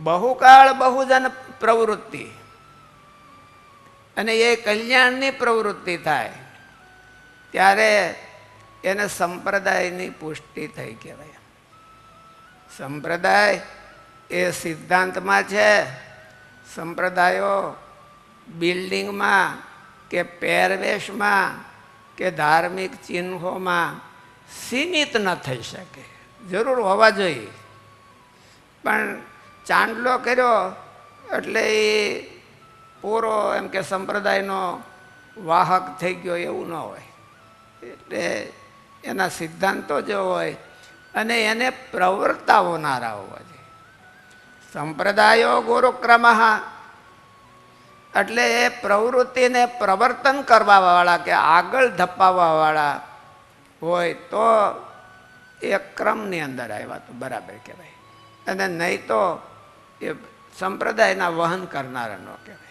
બહુકાળ બહુજન પ્રવૃત્તિ અને એ કલ્યાણની પ્રવૃત્તિ થાય ત્યારે એને સંપ્રદાયની પુષ્ટિ થઈ કહેવાય. સંપ્રદાય એ સિદ્ધાંતમાં છે. સંપ્રદાયો બિલ્ડિંગમાં કે પહેરવેશમાં કે ધાર્મિક ચિહ્નોમાં સીમિત ન થઈ શકે. જરૂર હોવા જોઈએ, પણ ચાંદલો કર્યો એટલે એ પૂરો એમ કે સંપ્રદાયનો વાહક થઈ ગયો એવું ન હોય. એટલે એના સિદ્ધાંતો જો હોય અને એને પ્રવર્તાવનારા હોવા જોઈએ. સંપ્રદાયો ગુરુક્રમ એટલે એ પ્રવૃત્તિને પ્રવર્તન કરવાવાળા કે આગળ ધપાવવાવાળા હોય તો એ ક્રમની અંદર આવ્યા તો બરાબર કહેવાય, અને નહીં તો એ સંપ્રદાયના વહન કરનારા ન કહેવાય.